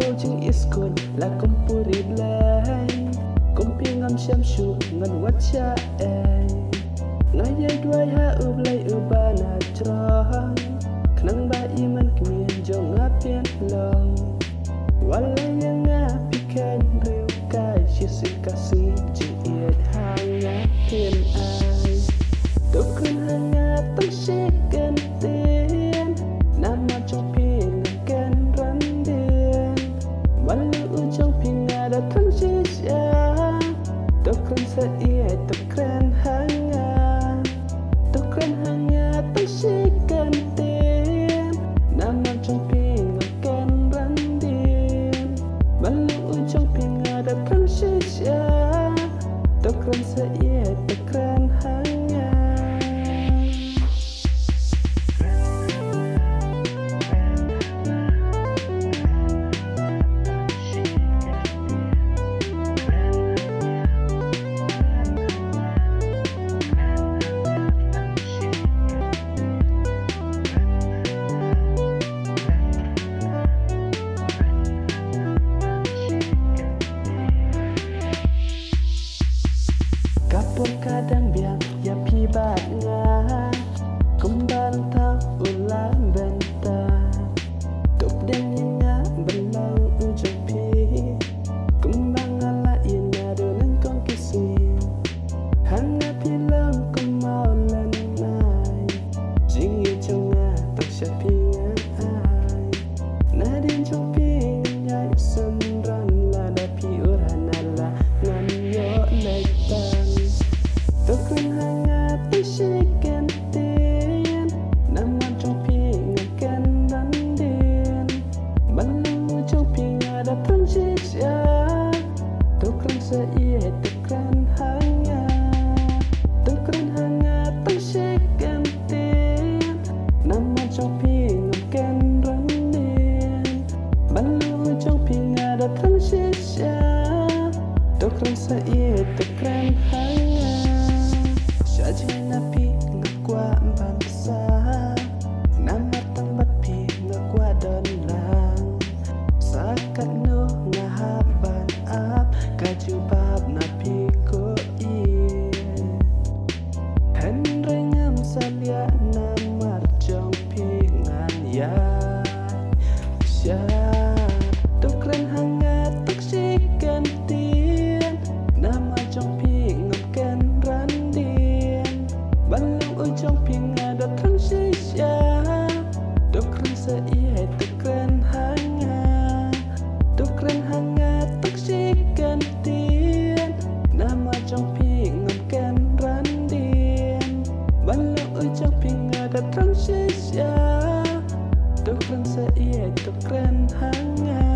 câu chữ iskun là công puri blay công pi ngam xem shu ngan wacha ai nói dây đuôi ha blay ba na tron nang ba iman kmien jong apian long wala yang apikan reu kai kasih jin hanya pien ai dokun hanya tershikan tin nama trong pien kan randien wala ujong pien ada tersisa dokun saya tekran hanya tershikan tin nama trong pien kan randien wala ujong pien ada tersisa dokun saya tekran hanya kadang biang ya pibatnya kembang tak ulang bentar tuk denginya belang ujung pi kembang ala ina dengan kong kisim hanya pilang kemau lenai jingi jonga tak syapinga ai nadin jong pinya sendran lada piuran ala ngan yo letan dokun hanya tershikan tin nama trong ping kan randien balang ujong ping ada tersisa dokun saya tekran hanya tershikan tin nama trong ping kan randien balang ujong ping ada tersisa dokun saya tekran hanya Saja napi ngakwa bangsa nama tambat pi ngakwa don lang sakat no ngahaban ap kajubab napi ko i henre ngam salia namar jong pi ngan ya sya dokren hangat taksikan tien nama jong pi ngapkan balang ujong ping ada tersisa dokren saya tekran hanya taksikan tin nama jong ping ngapkan randien balang ujong ping ada tersisa dokren saya tekran hanya